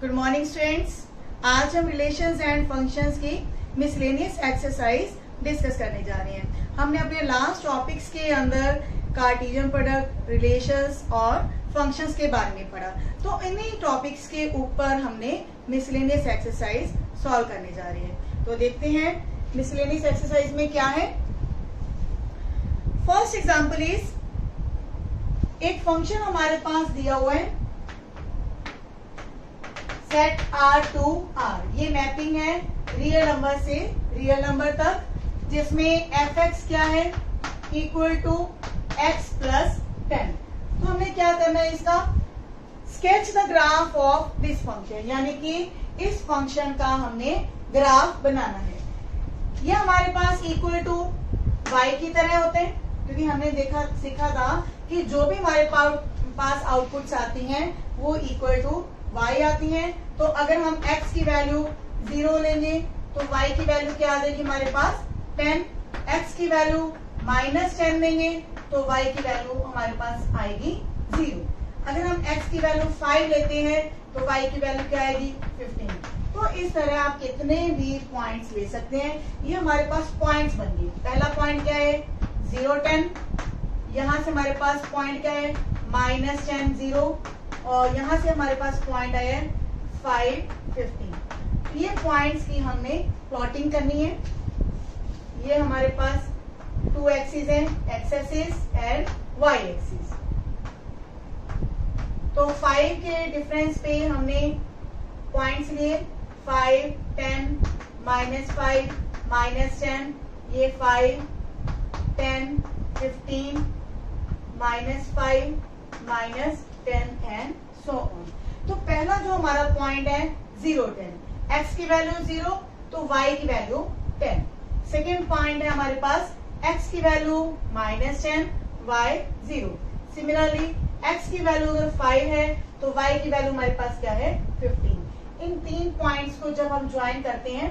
Good morning students. आज हम relations and functions की मिसलेनियस एक्सरसाइज डिस्कस करने जा रहे हैं। हमने अपने लास्ट टॉपिक्स के अंदर कार्टेशियन प्रोडक्ट, रिलेशंस और फंक्शंस के बारे में पढ़ा, तो इन्हीं टॉपिक्स के ऊपर हमने मिसलेनियस एक्सरसाइज सॉल्व करने जा रहे हैं। तो देखते हैं मिसलेनियस एक्सरसाइज में क्या है। फर्स्ट एग्जांपल इज, एक फंक्शन हमारे पास दिया हुआ है सेट R टू R। ये मैपिंग है रियल नंबर से रियल नंबर तक, जिसमें fx क्या है, इक्वल टू x प्लस 10। तो हमने क्या करना है, इसका sketch the graph of this function, यानी कि इस फंक्शन का हमने ग्राफ बनाना है। ये हमारे पास इक्वल टू y की तरह होते हैं, क्योंकि हमने सीखा था कि जो भी हमारे पास आउटपुट्स आती हैं वो इक्वल टू y आती हैं। तो अगर हम x की वैल्यू 0 लेंगे तो y की वैल्यू क्या आ जाएगी हमारे पास 10। x की वैल्यू -10 लेंगे तो y की वैल्यू हमारे पास आएगी 0। अगर हम x की वैल्यू 5 लेते हैं तो y की वैल्यू क्या आएगी 15। तो इस तरह आप कितने भी पॉइंट्स ले सकते हैं। ये हमारे पास पॉइंट्स बन गए। पहला पॉइंट क्या है 0 10, यहाँ से हमारे पास पॉइंट क्या है -10 0, और यहाँ से हमारे पास पॉइंट आया है 5 15। ये पॉइंट्स की हमने प्लॉटिंग करनी है। ये हमारे पास 2 एक्सिस है, x axis and y axis. तो 5 के डिफरेंस पे हमने पॉइंट्स लिए 5 10 -5 -10, ये 5 10 15 -5 -10 एंड सो ऑन। तो पहला जो हमारा पॉइंट है 0 10, x की वैल्यू 0 तो y की वैल्यू 10। सेकेंड पॉइंट है हमारे पास x की वैल्यू -10 y 0। सिमिलरली x की वैल्यू अगर 5 है तो y की वैल्यू हमारे पास क्या है 15। इन 3 पॉइंट्स को जब हम ज्वाइन करते हैं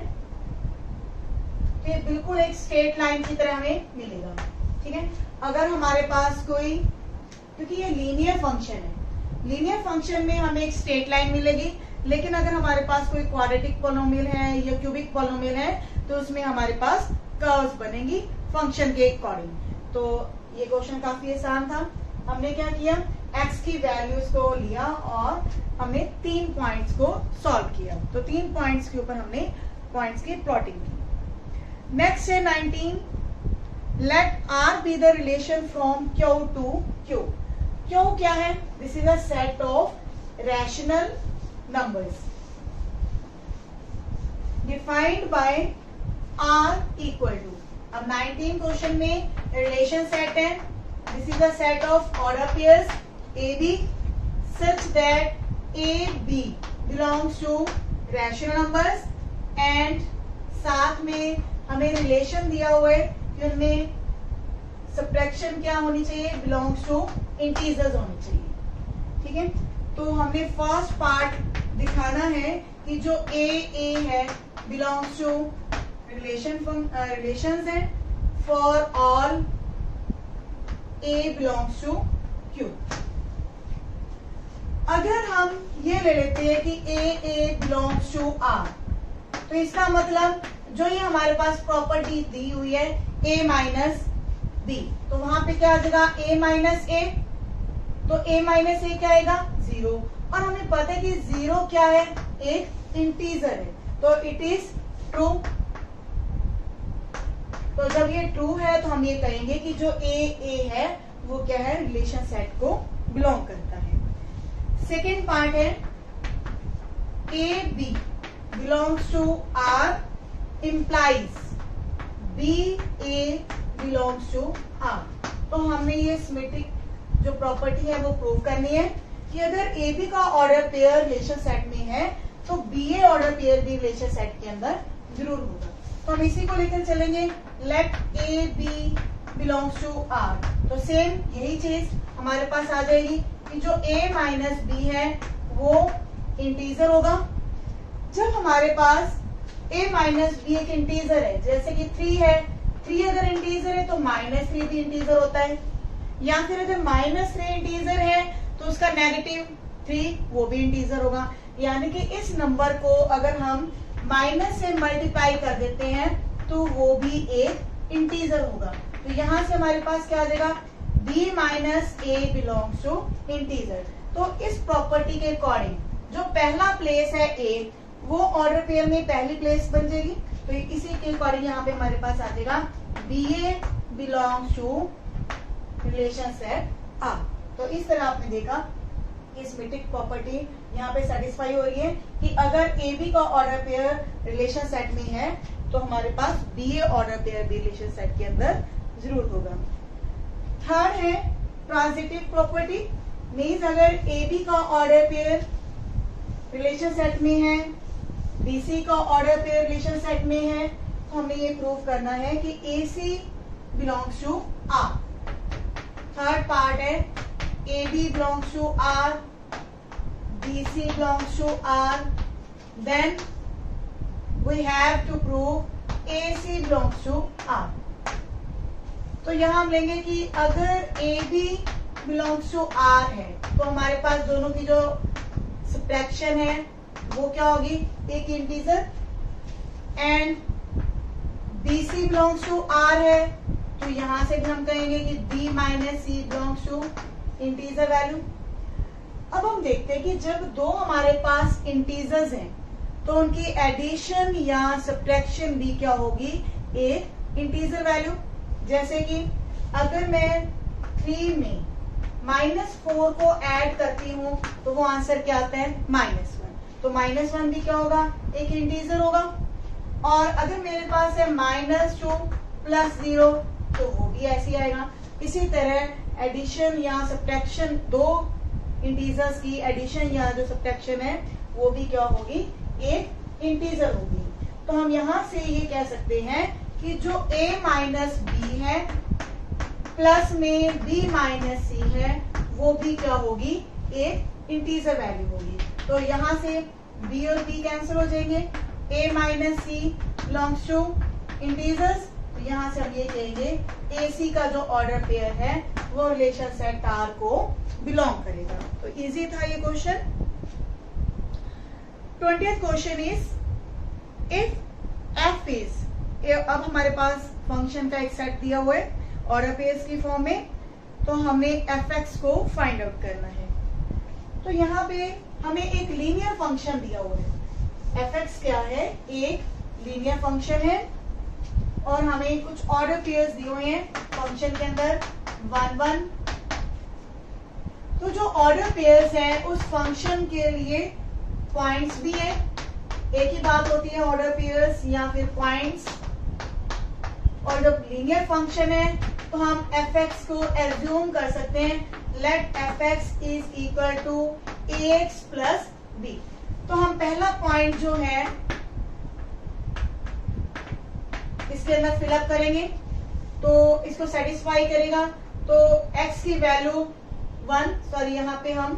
तो ये बिल्कुल एक स्ट्रेट लाइन की तरह हमें मिलेगा। ठीक है, अगर हमारे पास कोई, क्योंकि ये लीनियर फंक्शन है, लीनियर फंक्शन में हमें एक स्ट्रेट लाइन मिलेगी, लेकिन अगर हमारे पास कोई क्वाड्रेटिक पॉलिनोमियल है या क्यूबिक पॉलिनोमियल है तो उसमें हमारे पास कर्व्स बनेंगी फंक्शन के अकॉर्डिंग। तो ये क्वेश्चन काफी आसान था। हमने क्या किया, x की वैल्यूज को लिया और हमने 3 पॉइंट्स को सॉल्व किया। तो 3 पॉइंट्स के ऊपर हमने पॉइंट्स की प्लॉटिंग की। नेक्स्ट है 19, let R be the relation from Q to Q। Q क्या है, this is a set of rational numbers defined by R equal to. अब 19 क्वेश्चन में रिलेशन सेट है, this is a set of order pairs AB such that AB belongs to rational numbers, and साथ में हमें relation दिया हुआ है कि उनमें सब्ट्रैक्शन क्या होनी चाहिए, बिलोंग्स टू इंटीजर्स होनी चाहिए। ठीक है, तो हमने फर्स्ट पार्ट दिखाना है कि जो ए है बिलोंग्स टू रिलेशंस है for all A belongs to Q. अगर हम ये ले लेते हैं कि ए बिलोंग्स टू आर, तो इसका मतलब जो ये हमारे पास प्रॉपर्टी दी हुई है a माइनस बी, तो वहां पे क्या आ जाएगा a माइनस ए, तो a माइनस ए क्या आएगा 0। और हमें पता है कि 0 क्या है, एक इंटीजर है, तो इट इज ट्रू। तो जब ये ट्रू है तो हम ये कहेंगे कि जो a है वो क्या है, रिलेशन सेट को बिलोंग करता है। सेकेंड पार्ट है A B belongs to R implies BA belongs to R। तो हमने ये सिमेट्रिक जो प्रॉपर्टी है वो प्रूव करनी है कि अगर AB का ऑर्डर पेयर रिलेशन सेट में है तो BA ऑर्डर पेयर भी रिलेशन सेट के अंदर जरूर होगा। तो हम इसी को लेकर चलेंगे, let AB belongs to R। तो सेम यही चीज हमारे पास आ जाएगी कि जो A माइनस बी है वो इंटीजर होगा। जब हमारे पास a माइनस बी एक इंटीजर है, जैसे कि 3 है, 3 अगर इंटीजर है तो -3 भी इंटीजर होता है, या फिर अगर -3 इंटीजर है तो उसका नेगेटिव 3 वो भी इंटीजर होगा। यानी कि इस नंबर को अगर हम माइनस से मल्टीप्लाई कर देते हैं तो वो भी एक इंटीजर होगा। तो यहां से हमारे पास क्या आ जाएगा, b minus A belongs to integer. तो इस प्रॉपर्टी के अकॉर्डिंग जो पहला प्लेस है a, वो ऑर्डर पेयर में पहली प्लेस बन जाएगी। तो इसी के अकॉर्डिंग यहाँ पे हमारे पास आ जाएगा ba belongs to relation set R। तो इस तरह आपने देखा कि सिमेट्रिक प्रॉपर्टी यहाँ पे सेटिस्फाई हो रही है कि अगर ए बी का ऑर्डर पेयर रिलेशन सेट में है तो हमारे पास बी ए ऑर्डर पेयर भी रिलेशन सेट के अंदर जरूर होगा। थर्ड है ट्रांजिटिव प्रॉपर्टी, मीन्स अगर ए बी का ऑर्डर पेयर रिलेशन सेट में है, बी सी का ऑर्डर पेयर रिलेशन सेट में है, तो हमें ये प्रूव करना है कि A C belongs to R. Third part है A B belongs to R, B C belongs to R, then we have to prove A C belongs to R. तो यहां हम लेंगे कि अगर A B belongs to R है तो हमारे पास दोनों की जो सब्ट्रैक्शन है वो क्या होगी, एक integer. And B C belongs to R है तो यहां से भी हम कहेंगे कि b minus C belongs to integer value. अब हम देखते हैं कि जब दो हमारे पास इंटीजर्स हैं तो उनकी एडिशन या सब्ट्रैक्शन भी क्या होगी, एक इंटीजर वैल्यू। जैसे कि अगर मैं 3 में -4 को ऐड करती हूं तो वो आंसर क्या आता है, -1। तो -1 भी क्या होगा, एक इंटीजर होगा। और अगर मेरे पास है -2 + 0 तो वो भी ऐसे आएगा। इसी तरह एडिशन या सब्ट्रैक्शन, दो इंटीजर्स की एडिशन या जो सब्ट्रैक्शन है वो भी क्या होगी, एक इंटीजर होगी। तो हम यहां से ये कह सकते हैं कि जो a माइनस बी है प्लस में b माइनस सी है वो भी क्या होगी, एक इंटीजर वैल्यू होगी। तो यहां से b और b कैंसिल हो जाएंगे, a minus C belongs to integers. तो यहां से हम ये कहेंगे ए सी का जो ऑर्डर पेयर है वो रिलेशन सेट आर को बिलोंग करेगा। तो इजी था ये question. 20th question is if F is, अब हमारे पास फंक्शन का एक सेट दिया हुआ है ऑर्डर पेयर्स की फॉर्म में, तो हमें एफ एक्स को फाइंड आउट करना है। तो यहाँ पे हमें एक लीनियर फंक्शन दिया हुआ है। एफ एक्स क्या है, एक लीनियर फंक्शन है और हमें कुछ ऑर्डर पेयर्स दिए हुए हैं फंक्शन के अंदर 1 1। तो जो ऑर्डर पेयर्स हैं उस फंक्शन के लिए पॉइंट्स भी है। एक ही बात होती है ऑर्डर पेयर्स या फिर पॉइंट्स। और जब लीनियर फंक्शन है तो हम एफ एक्स को एज्यूम कर सकते हैं let F X is equal to A X plus B. तो हम पहला पॉइंट जो है इसके अंदर फिलअप करेंगे तो इसको सेटिस्फाई करेगा। तो x की वैल्यू 1, सॉरी यहाँ पे हम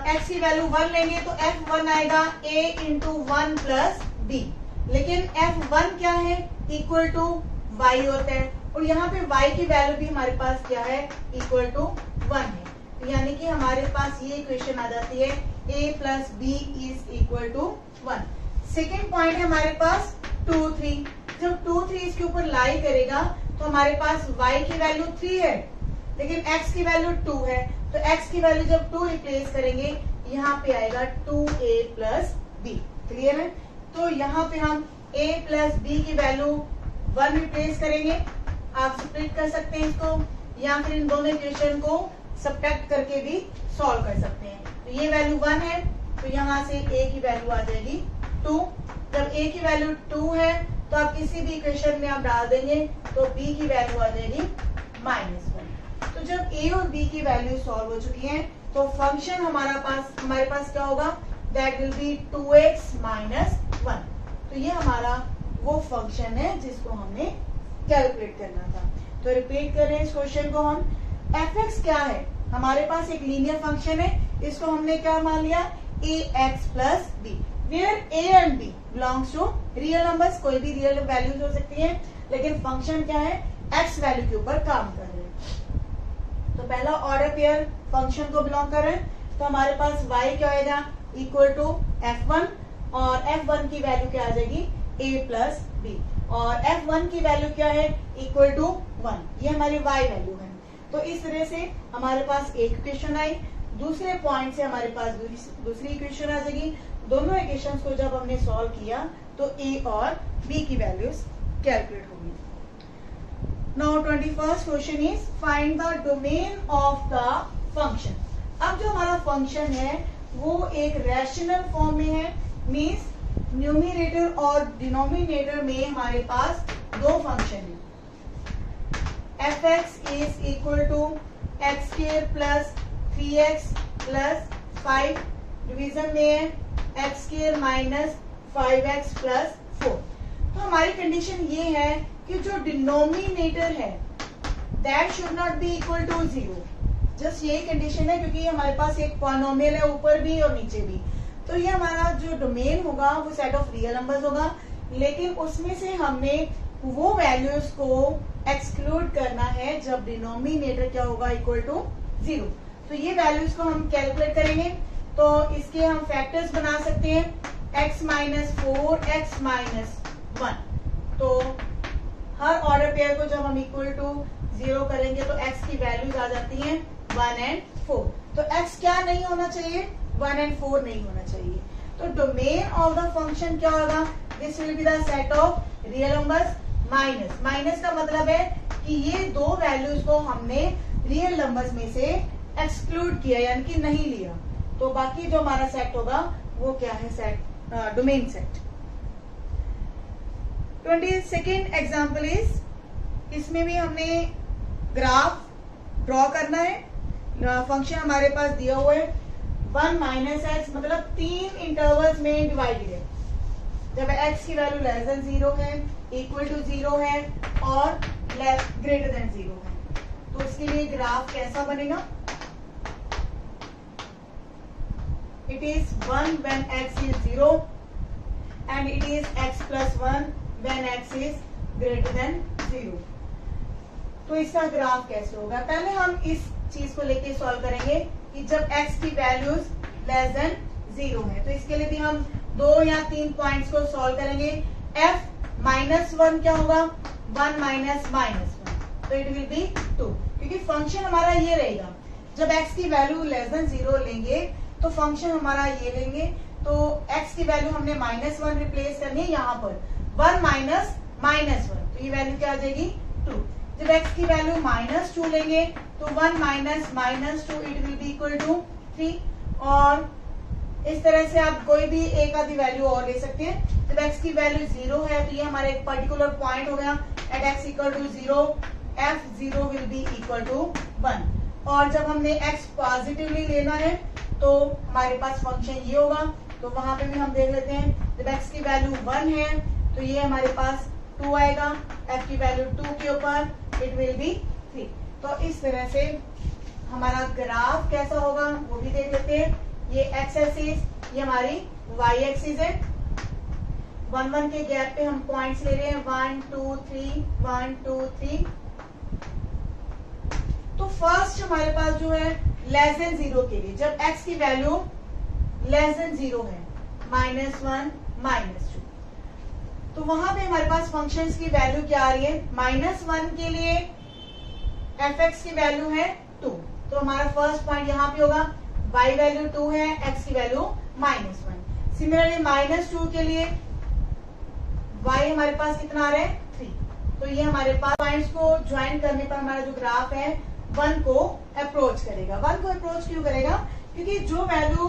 x की वैल्यू 1 लेंगे तो f1 आएगा a इंटू 1 प्लस b। लेकिन f1 क्या है, इक्वल टू y होता है और यहाँ पे y की वैल्यू भी हमारे पास क्या है, इक्वल टू 1 है। तो यानी कि हमारे पास ये इक्वेशन आ जाती है a plus B is equal to 1। Second point है हमारे पास 2 3। जब 2 3 इसके ऊपर लाई करेगा तो हमारे पास y की वैल्यू 3 है लेकिन x की वैल्यू 2 है। तो x की वैल्यू जब 2 रिप्लेस करेंगे यहाँ पे आएगा 2a प्लस b। क्लियर है। तो यहाँ पे हम a प्लस b की वैल्यू 1 रिप्लेस करेंगे। आप स्प्लिट कर सकते हैं इसको या फिर इन दोनों इक्वेशन को सब्ट्रैक्ट करके भी सॉल्व कर सकते हैं। तो ये वैल्यू 1 है तो यहाँ से a की वैल्यू आ जाएगी 2। जब a की वैल्यू 2 है तो आप किसी भी इक्वेशन में आप डाल देंगे तो b की वैल्यू आ जाएगी -1। तो जब a और b की वैल्यू सॉल्व हो चुकी है तो फंक्शन हमारे पास क्या होगा, that will be 2x minus 1। तो ये हमारा वो फंक्शन है जिसको हमने कैलकुलेट करना था। तो रिपीट कर रहे हैं इस क्वेश्चन को हम। f(x) क्या है, हमारे पास एक लीनियर फंक्शन है, इसको हमने क्या मान लिया, ax plus b, where a and b belongs to real numbers. कोई भी रियल वैल्यूज हो सकती है लेकिन फंक्शन क्या है, एक्स वैल्यू के ऊपर काम कर रहे हैं। तो पहला ऑर्डर पेयर फंक्शन को बिलोंग कर रहे हैं, तो हमारे पास y क्या आएगा इक्वल टू f1 और f1 की वैल्यू क्या आ जाएगी a प्लस बी, और f1 की वैल्यू क्या है इक्वल टू 1, ये हमारी y वैल्यू है। तो इस तरह से हमारे पास एक इक्वेशन आई, दूसरे पॉइंट से हमारे पास दूसरी इक्वेशन आ जाएगी। दोनों इक्वेशंस को जब हमने सॉल्व किया तो a और b की वैल्यूज कैलकुलेट होगी। Now 21st question is find the domain of the function. अब जो हमारा फंक्शन है वो एक रैशनल फॉर्म में है, मींस न्यूमरेटर और डिनोमिनेटर में हमारे पास दो फंक्शन है। fx is equal to X square plus 3x plus 5, division में है x square minus 5x plus 4। तो हमारी कंडीशन ये है कि जो डिनोमिनेटर है that should not be equal to 0। Just यही कंडीशन है, क्योंकि हमारे पास एक पॉलिनोमियल है ऊपर भी और नीचे भी। तो ये हमारा जो डोमेन होगा वो सेट ऑफ रियल नंबर्स होगा, लेकिन उसमें से हमने वो वैल्यूज को एक्सक्लूड करना है जब डिनोमिनेटर क्या होगा इक्वल टू 0। तो ये वैल्यूज को हम कैलकुलेट करेंगे। तो इसके हम फैक्टर्स बना सकते हैं x माइनस 4 x माइनस 1। तो हर ऑर्डर पेयर को जब हम इक्वल टू 0 करेंगे तो x की वैल्यूज आ जाती हैं 1 एंड 4। तो x क्या नहीं होना चाहिए 1 एंड 4 नहीं होना चाहिए। तो डोमेन ऑफ द फंक्शन क्या होगा, this will be the set of real numbers minus. Minus का मतलब है कि ये दो वैल्यूज को हमने रियल नंबर्स में से एक्सक्लूड किया, यानी कि नहीं लिया। तो बाकी जो हमारा सेट होगा वो क्या है, set domain set. 22nd example is, इसमें भी हमने ग्राफ ड्रॉ करना है। फंक्शन हमारे पास दिया हुआ है 1 माइनस एक्स, मतलब 3 इंटरवल्स में डिवाइडेड है। जब x की वैल्यू लेस देन 0 है, इक्वल टू 0 है और ग्रेटर देन 0 है। तो इसके लिए ग्राफ कैसा बनेगा, it is 1 when x is 0 and it is x plus 1 when x is greater than 0। तो इसका ग्राफ कैसे होगा, पहले हम इस चीज को लेके सॉल्व करेंगे कि जब x की वैल्यूज लेस देन 0 है। तो इसके लिए भी हम 2 या 3 पॉइंट्स को सॉल्व करेंगे। f माइनस 1 क्या होगा 1 माइनस माइनस 1, तो इट विल बी 2, क्योंकि फंक्शन हमारा ये रहेगा। जब x की वैल्यू लेस देन 0 लेंगे तो फंक्शन हमारा ये लेंगे। तो x की वैल्यू हमने -1 रिप्लेस करनी है यहाँ पर 1 माइनस माइनस 1, तो ये वैल्यू क्या आ जाएगी 2। जब x की वैल्यू -2 लेंगे तो 1 minus minus 2 it will be equal to 3। और इस तरह से आप कोई भी एक आधी वैल्यू और ले सकते हैं। जब x की वैल्यू 0 है तो ये हमारा एक पर्टिकुलर पॉइंट हो गया at x equal to 0, f0 will be equal to 1। और जब हमने x पॉजिटिवली लेना है तो हमारे पास फंक्शन ये होगा। तो वहां पे भी हम देख लेते हैं, जब x की वैल्यू 1 है तो ये हमारे पास 2 आएगा, f की वैल्यू 2 के ऊपर इट विल बी 3। तो इस तरह से हमारा ग्राफ कैसा होगा वो भी देख लेते हैं। ये x एक्सिस, ये हमारी y एक्सिस है। 1 1 के गैप पे हम पॉइंट्स ले रहे हैं 1 2 3 1 2 3। तो फर्स्ट हमारे पास जो है लेस देन 0 के लिए, जब x की वैल्यू लेस देन 0 है -1 -2, तो वहां पे हमारे पास फंक्शंस की वैल्यू क्या आ रही है, -1 के लिए fx की वैल्यू है 2। तो हमारा फर्स्ट पॉइंट यहाँ पे होगा, y वैल्यू 2 है, x की वैल्यू -1। सिमिलरली -2 के लिए y हमारे पास कितना आ रहा है 3। तो ये हमारे पास पॉइंट्स को ज्वाइन करने पर हमारा जो ग्राफ है 1 को अप्रोच करेगा। 1 को अप्रोच क्यों करेगा, क्योंकि जो वैल्यू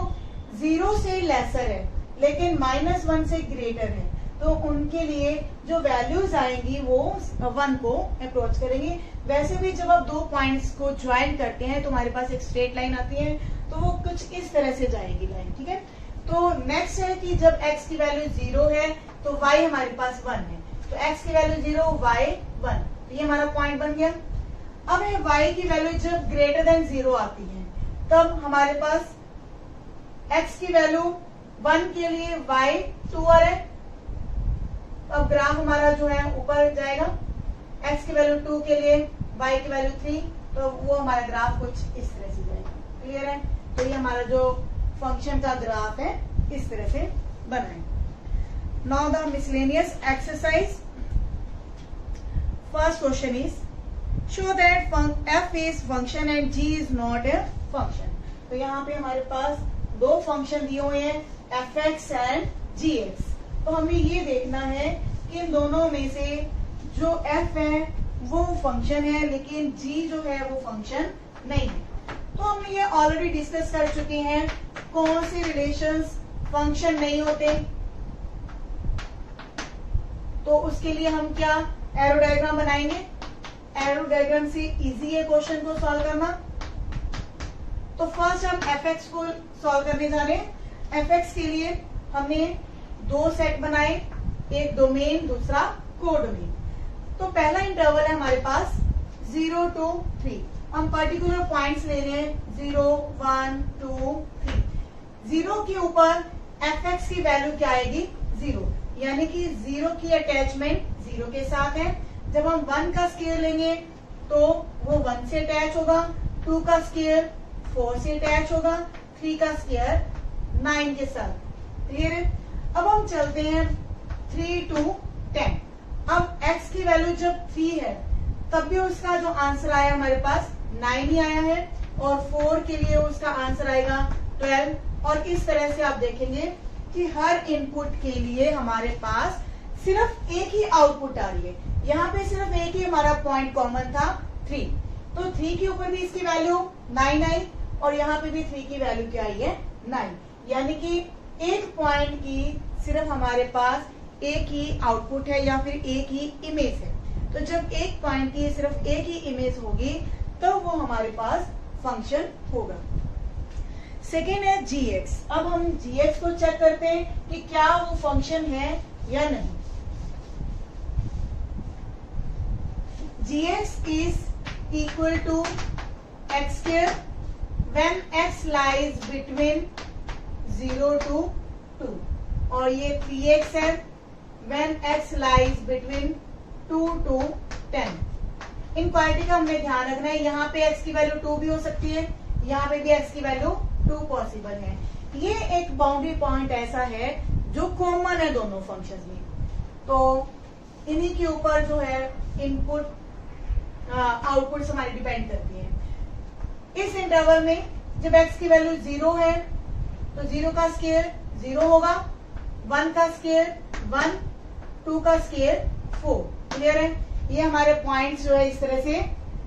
0 से लेसर है लेकिन -1 से ग्रेटर है, तो उनके लिए जो वैल्यूज आएंगी वो 1 को अप्रोच करेंगे। वैसे भी जब आप दो पॉइंट्स को ज्वाइन करते हैं तो हमारे पास एक स्ट्रेट लाइन आती है, तो वो कुछ इस तरह से जाएगी लाइन, ठीक है। तो नेक्स्ट है कि जब x की वैल्यू 0 है तो y हमारे पास 1 है, तो x की वैल्यू 0 y 1, तो ये हमारा पॉइंट बन गया। अब है y की वैल्यू जब ग्रेटर देन 0 आती है तब हमारे पास x की वैल्यू 1 के लिए y 2 आ रहा है। अब ग्राफ हमारा जो है ऊपर जाएगा, x की वैल्यू 2 के लिए, y की वैल्यू 3, तो वो हमारा ग्राफ कुछ इस तरह से जाएगा। क्लियर है? तो ये हमारा जो फंक्शन का ग्राफ है इस तरह से बना है। Now the miscellaneous exercise, first question is show that f is function and g is not a function. तो यहाँ पे हमारे पास दो फंक्शन दिए हुए हैं, fx एंड gx। तो हमें ये देखना है कि इन दोनों में से जो f है वो फंक्शन है लेकिन g जो है वो फंक्शन नहीं है। तो हम ये ऑलरेडी डिस्कस कर चुके हैं कौन से रिलेशंस फंक्शन नहीं होते। तो उसके लिए हम क्या एरो डायग्राम बनाएंगे। एरो डायग्राम से इजी है क्वेश्चन को सॉल्व करना। तो फर्स्ट हम fx को सॉल्व करने जा रहे हैं। fx के लिए हमने दो सेट बनाए, एक डोमेन दूसरा कोडोमेन। तो पहला इंटरवल है हमारे पास 0 to 3। हम पर्टिकुलर पॉइंट्स ले रहे हैं 0, 1, 2, 3। 0 के ऊपर fx की वैल्यू क्या आएगी 0, यानी कि 0 की अटैचमेंट 0 के साथ है। जब हम 1 का स्केयर लेंगे तो वो 1 से अटैच होगा, 2 का स्केयर 4 से अटैच होगा, 3 का स्केयर 9 के साथ। क्लियर है? अब हम चलते हैं 3 to 10। अब x की वैल्यू जब 3 है तब भी उसका जो आंसर आया हमारे पास 9 ही आया है, और 4 के लिए उसका आंसर आएगा 12। और इस तरह से आप देखेंगे कि हर इनपुट के लिए हमारे पास सिर्फ एक ही आउटपुट आ रही है। यहाँ पे सिर्फ एक ही हमारा पॉइंट कॉमन था 3। तो 3 के ऊपर भी इसकी वैल्यू 9 आई, और यहाँ पे भी 3 की वैल्यू क्या आई है 9। यानी कि एक पॉइंट की सिर्फ हमारे पास एक ही आउटपुट है या फिर एक ही इमेज है। तो जब एक पॉइंट की सिर्फ एक ही इमेज होगी तो वो हमारे पास फंक्शन होगा। सेकेंड है gx। अब हम gx को चेक करते हैं कि क्या वो फंक्शन है या नहीं। gx is equal to x square when x lies between 0 to 2, और ये 3x है when x lies between 2 to 10। In quality का हमें ध्यान रखना है। यहाँ पे x की वैल्यू 2 भी हो सकती है, यहाँ पे भी x की वैल्यू 2 पॉसिबल है। ये एक बाउंड्री पॉइंट ऐसा है जो कॉमन है दोनों फंक्शंस में। तो इन्हीं के ऊपर जो है इनपुट आउटपुट हमारी डिपेंड करती है। इस इंटरवल में जब x की वैल्यू 0 है तो 0 का स्केयर 0 होगा, 1 का स्केयर 1, 2 का स्केयर 4। क्लियर है? ये हमारे पॉइंट्स जो है इस तरह से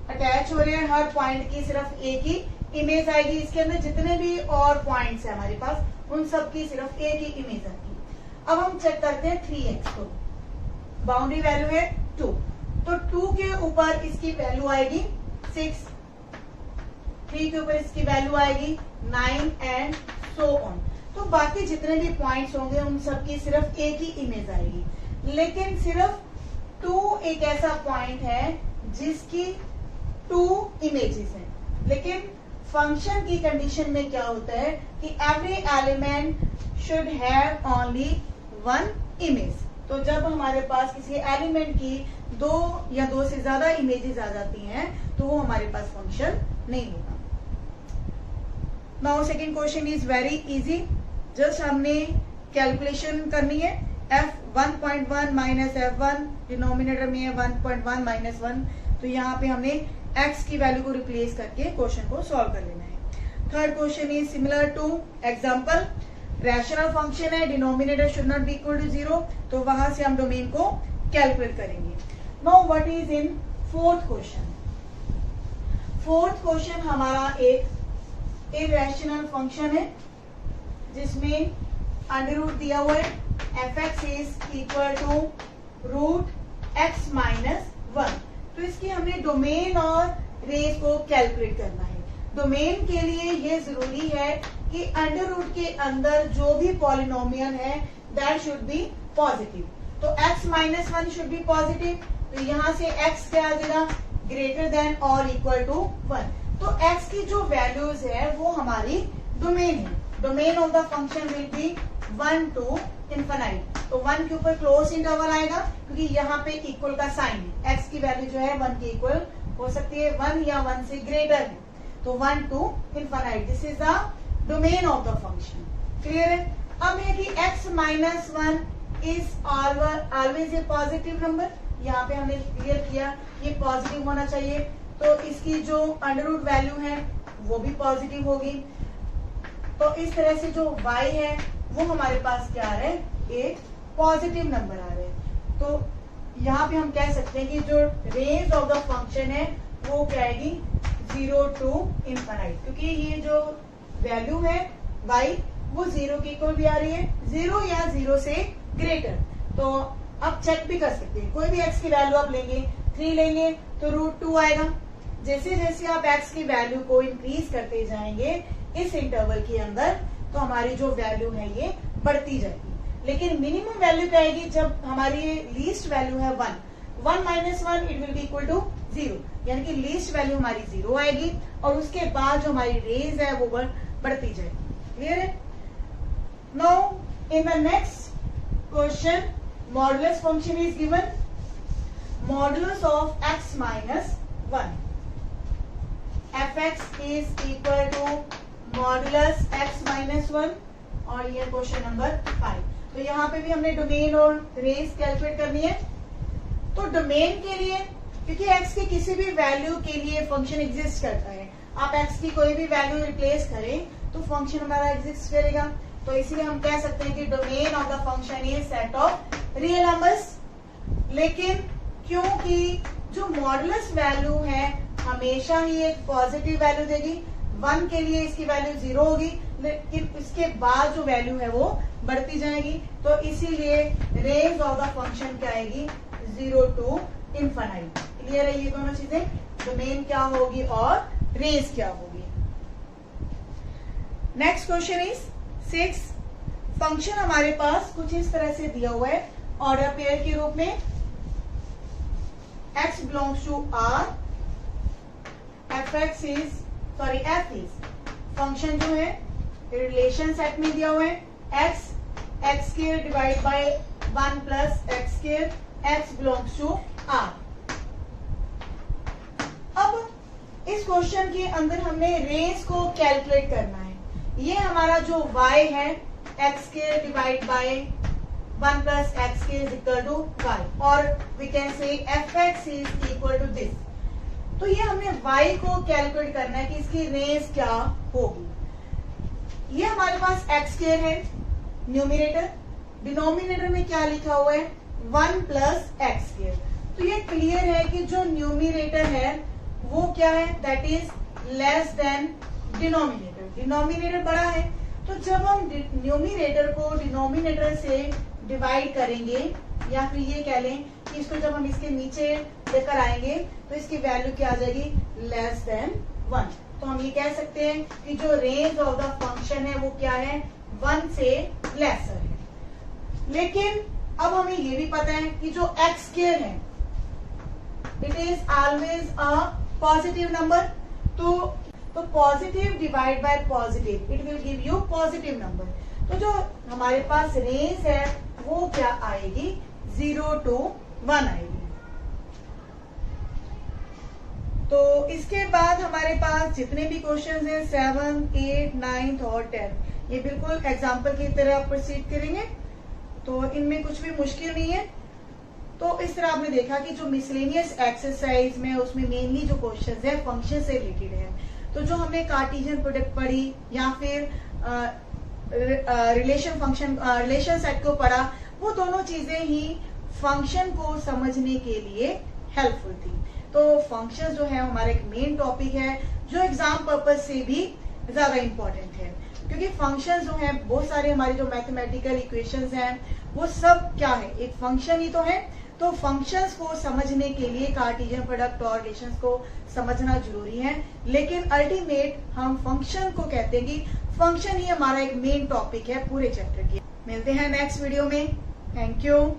अटैच हो रहे हैं। हर पॉइंट की सिर्फ एक ही इमेज आएगी। इसके अंदर जितने भी और पॉइंट्स है हमारे पास उन सब की सिर्फ एक ही इमेज आएगी। अब हम चेक करते हैं 3x को। बाउंड्री वैल्यू है 2, तो 2 के ऊपर इसकी वैल्यू आएगी 6, 3 के ऊपर इसकी वैल्यू आएगी 9 एंड सो ऑन। तो बाकी जितने भी पॉइंट्स होंगे उन सब की सिर्फ एक ही इमेज आएगी। लेकिन सिर्फ 2 एक ऐसा पॉइंट है जिसकी 2 इमेजेस हैं। लेकिन फंक्शन की कंडीशन में क्या होता है कि every element should have only 1 image. तो जब हमारे पास किसी एलिमेंट की 2 या 2 से ज्यादा इमेजेस आ जाती हैं तो वो हमारे पास फंक्शन नहीं होगा। Now second question is very easy. Just हमने कैलकुलेशन करनी है। f1.1 माइनस f1, डिनोमिनेटर में है 1.1 माइनस 1। तो यहाँ पे हमने x की वैल्यू को रिप्लेस करके क्वेश्चन को सॉल्व कर लेना है। Third question is similar to example. Rational function है, denominator should not be equal to 0, तो वहां से हम डोमेन को कैलकुलेट करेंगे। Now what is in fourth question. Fourth question हमारा एक इरैशनल फंक्शन है जिसमें अंडर रूट दिया हुआ है। fx is equal to root x minus 1। तो इसकी हमने डोमेन और रेंज को कैलकुलेट करना है। डोमेन के लिए ये जरूरी है कि अंडर रूट के अंदर जो भी पॉलिनोमियल है दैट शुड बी पॉजिटिव। तो x minus 1 should be positive. तो यहाँ से x क्या आ जाएगा ग्रेटर देन और इक्वल टू 1। तो x की जो वैल्यूज है वो हमारी डोमेन है। Domain of the function will be 1 to infinite. तो 1 के ऊपर क्लोज इंटरवल आएगा क्योंकि यहाँ पे इक्वल का साइन है, x की वैल्यू जो है 1 के इक्वल हो सकती है, 1 या 1 से ग्रेटर है, तो 1 to infinite, this is the domain of the function. Clear है? अब है कि x minus 1 is always a positive number, यहाँ पे हमने क्लियर किया ये पॉजिटिव होना चाहिए, तो इसकी जो अंडर रूट वैल्यू है वो भी पॉजिटिव होगी। तो इस तरह से जो y है वो हमारे पास क्या आ रहा है, एक पॉजिटिव नंबर आ रहा है। तो यहाँ पे हम कह सकते हैं कि जो रेंज ऑफ द फंक्शन है वो क्या आएगी, 0 to infinite, क्योंकि ये जो वैल्यू है y वो 0 के इक्वल भी आ रही है, 0 या 0 से ग्रेटर। तो आप चेक भी कर सकते हैं, कोई भी x की वैल्यू आप लेंगे, 3 लेंगे तो √2 आएगा। जैसे जैसे आप x की वैल्यू को इंक्रीज करते जाएंगे इस इंटरवल के अंदर, तो हमारी जो वैल्यू है ये बढ़ती जाएगी। लेकिन मिनिमम वैल्यू क्या आएगी, जब हमारी लीस्ट वैल्यू है 1 minus 1 it will be equal to 0, यानी कि लीस्ट वैल्यू हमारी 0 आएगी और उसके बाद जो हमारी रेंज है वो बढ़ती जाएगी। क्लियर है? Now in the next question modulus function is given, modulus of x minus 1, fx is equal to modulus x minus 1, और ये क्वेश्चन नंबर 5। तो यहाँ पे भी हमने डोमेन और रेंज कैलकुलेट करनी है। तो डोमेन के लिए, क्योंकि x के किसी भी वैल्यू के लिए फंक्शन एग्जिस्ट करता है, आप x की कोई भी वैल्यू रिप्लेस करें तो फंक्शन हमारा एग्जिस्ट करेगा, तो इसीलिए हम कह सकते हैं कि domain of the function is set of real numbers. लेकिन क्योंकि जो मॉडुलस वैल्यू है हमेशा ही एक पॉजिटिव वैल्यू देगी, 1 के लिए इसकी वैल्यू 0 होगी, लेकिन इसके बाद जो वैल्यू है वो बढ़ती जाएगी, तो इसीलिए रेंज ऑफ द फंक्शन क्या आएगी, 0 to infinite। क्लियर है ये दोनों चीजें, डोमेन क्या होगी और रेंज क्या होगी। नेक्स्ट क्वेश्चन इज 6, फंक्शन हमारे पास कुछ इस तरह से दिया हुआ है ऑर्डर पेयर के रूप में, x belongs to R, f is function जो है रिलेशन सेट में दिया हुआ है, x square divide by 1 plus x square, x belongs to R। अब इस क्वेश्चन के अंदर हमने रेंज को कैलकुलेट करना है। ये हमारा जो y है x square divide by 1 plus x square is equal to y, और we can say fx is equal to this. तो ये हमने y को कैलकुलेट करना है कि इसकी रेंज क्या होगी। ये हमारे पास x स्क्वायर है न्यूमिनेटर, डिनोमिनेटर में क्या लिखा हुआ है 1 प्लस x स्क्वायर। तो ये क्लियर है कि जो न्यूमिनेटर है वो क्या है, that is less than denominator, denominator बड़ा है। तो जब हम न्यूमिनेटर को डिनोमिनेटर से डिवाइड करेंगे, या फिर ये कह लें कि इसको जब हम इसके नीचे लेकर आएंगे तो इसकी वैल्यू क्या आ जाएगी, लेस देन 1। तो हम ये कह सकते हैं कि जो रेंज ऑफ द फंक्शन है वो क्या है, 1 से लेसर है। लेकिन अब हमें ये भी पता है कि जो x स्क्वायर है it is always a positive number, तो positive divide by positive it will give you positive number. तो जो हमारे पास रेंज है वो क्या आएगी, 0 to 1 आएगी। तो इसके बाद हमारे पास जितने भी क्वेश्चंस हैं 7, 8, 9 और 10, ये बिल्कुल एग्जाम्पल की तरह प्रोसीड करेंगे, तो इनमें कुछ भी मुश्किल नहीं है। तो इस तरह आपने देखा कि जो मिसलेनियस एक्सरसाइज में उसमें मेनली जो क्वेश्चंस है फंक्शन से रिलेटेड है। तो जो हमने कार्टेशियन प्रोडक्ट पढ़ी या फिर रिलेशन सेट को पढ़ा, वो दोनों चीजें ही फंक्शन को समझने के लिए हेल्पफुल थी। तो फंक्शन जो है हमारा एक मेन टॉपिक है जो एग्जाम पर्पज से भी ज्यादा इम्पोर्टेंट है, क्योंकि फंक्शन जो है बहुत सारे हमारी जो मैथमेटिकल इक्वेशंस हैं वो सब क्या है, एक फंक्शन ही तो है। तो फंक्शंस को समझने के लिए कार्टेशियन प्रोडक्ट और रिलेशंस को समझना जरूरी है, लेकिन अल्टीमेट हम फंक्शन को कहते हैं कि फंक्शन ही हमारा एक मेन टॉपिक है पूरे चैप्टर की। मिलते हैं नेक्स्ट वीडियो में, थैंक यू।